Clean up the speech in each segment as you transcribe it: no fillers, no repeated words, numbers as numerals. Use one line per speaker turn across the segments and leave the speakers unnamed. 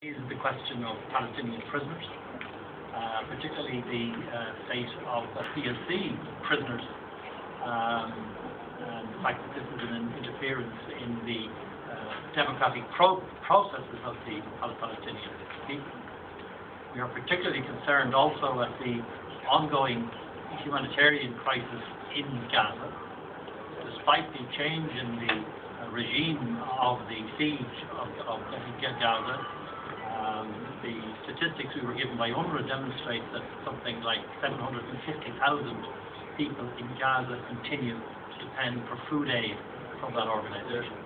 Is the question of Palestinian prisoners, particularly the fate of PLC prisoners, and the fact that this is an interference in the democratic processes of the Palestinian people. We are particularly concerned also at the ongoing humanitarian crisis in Gaza. Despite the change in the regime of the siege of Gaza, the statistics we were given by UNRWA demonstrate that something like 750,000 people in Gaza continue to depend for food aid from that organisation.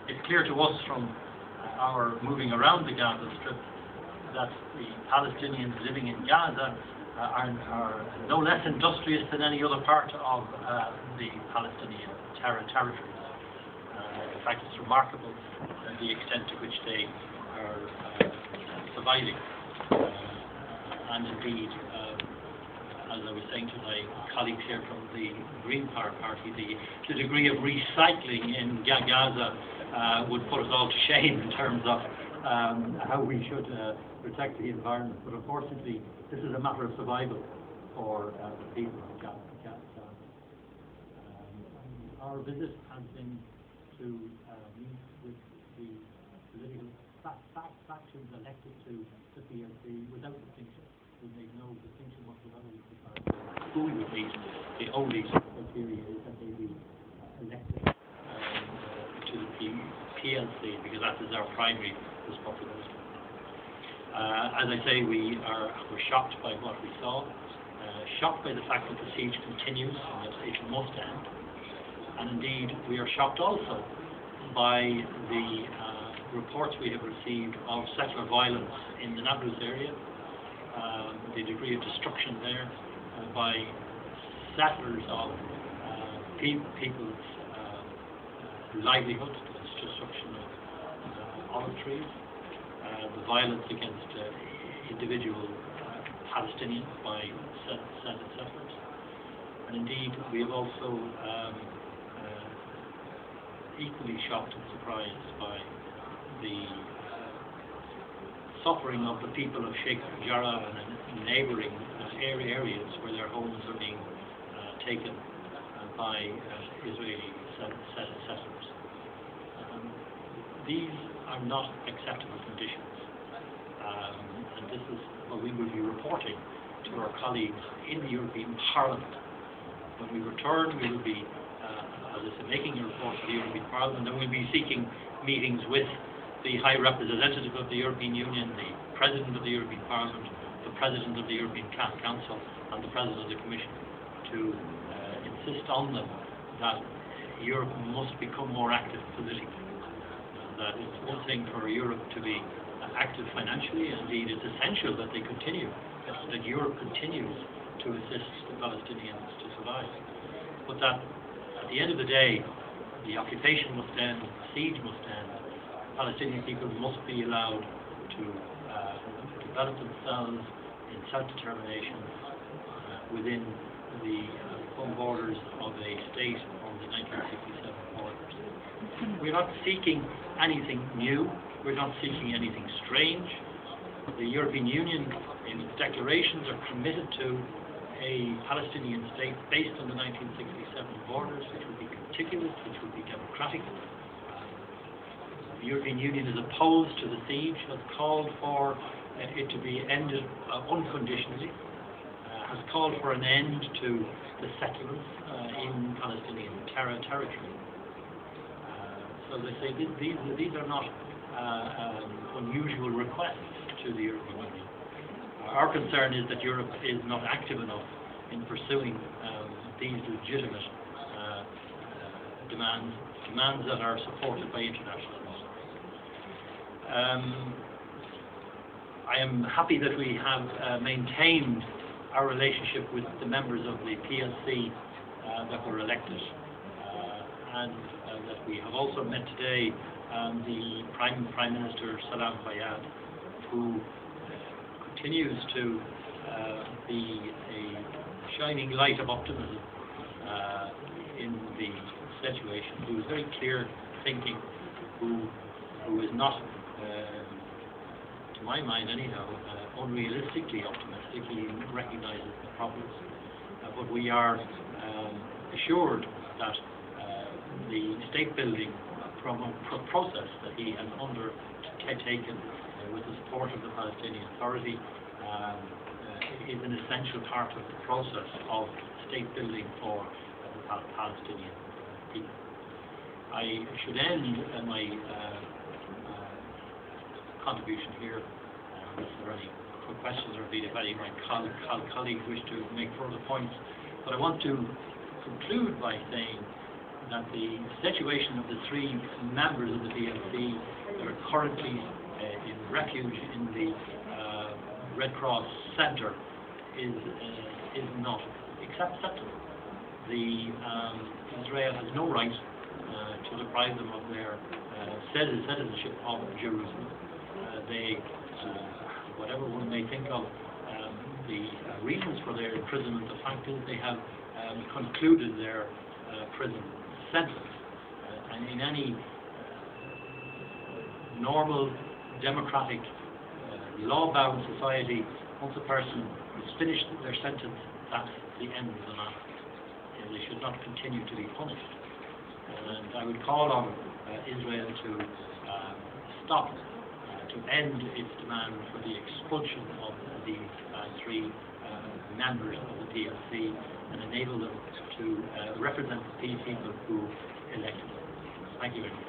It's clear to us from our moving around the Gaza Strip that the Palestinians living in Gaza are no less industrious than any other part of the Palestinian territories. In fact, it's remarkable the extent to which they are surviving, and indeed, as I was saying to my colleagues here from the Green Party, the degree of recycling in Gaza would put us all to shame in terms of how we should protect the environment. But unfortunately, this is a matter of survival for the people of Gaza. Our visit has been to meet with the political factions elected to the PLC without distinction. We made no distinction whatsoever with regard to who we would meet. The only criteria is that they be elected to the PLC, because that is our primary responsibility. As I say, we're shocked by what we saw, shocked by the fact that the siege continues and that it must end. And indeed, we are shocked also by the reports we have received of settler violence in the Nablus area, the degree of destruction there by settlers of people's livelihood, the destruction of olive trees, the violence against individual Palestinians by settlers. And indeed, we have also equally shocked and surprised by the suffering of the people of Sheikh Jarrah and neighbouring areas where their homes are being taken by Israeli settlers. These are not acceptable conditions, and this is what we will be reporting to our colleagues in the European Parliament. When we return, we will be as I said, making a report to the European Parliament, and we'll be seeking meetings with the High Representative of the European Union, the President of the European Parliament, the President of the European Council, and the President of the Commission to insist on them that Europe must become more active politically. That it's one thing for Europe to be active financially, and indeed it's essential that they continue, that Europe continues to assist the Palestinians to survive. But that at the end of the day, the occupation must end, the siege must end. Palestinian people must be allowed to develop themselves in self-determination within the home borders of a state on the 1967 borders. We're not seeking anything new. We're not seeking anything strange. The European Union, in its declarations, are committed to a Palestinian state based on the 1967 borders, which would be contiguous, which would be democratic. The European Union is opposed to the siege, has called for it to be ended unconditionally, has called for an end to the settlements in Palestinian territory. So they say these are not unusual requests to the European Union. Our concern is that Europe is not active enough in pursuing these legitimate demands that are supported by international law. I am happy that we have maintained our relationship with the members of the PLC that were elected, and that we have also met today the Prime Minister Salam Fayyad, who continues to be a shining light of optimism in the situation, who is very clear thinking, who is not my mind anyhow, unrealistically optimistic. He recognises the problems, but we are assured that the state building process that he has undertaken with the support of the Palestinian Authority is an essential part of the process of state building for the Palestinian people. I should end my contribution here, unless there are any quick questions or if any of my colleagues wish to make further points. But I want to conclude by saying that the situation of the three members of the PLC that are currently in refuge in the Red Cross Centre is not acceptable. Israel has no right to deprive them of their citizenship of Jerusalem. Whatever one may think of the reasons for their imprisonment, the fact is they have concluded their prison sentence. And in any normal, democratic, law-bound society, once a person has finished their sentence, that's the end of the matter. They should not continue to be punished. And I would call on Israel to stop, to end its demand for the expulsion of these three members of the PLC and enable them to represent the people who elected them. Thank you very much.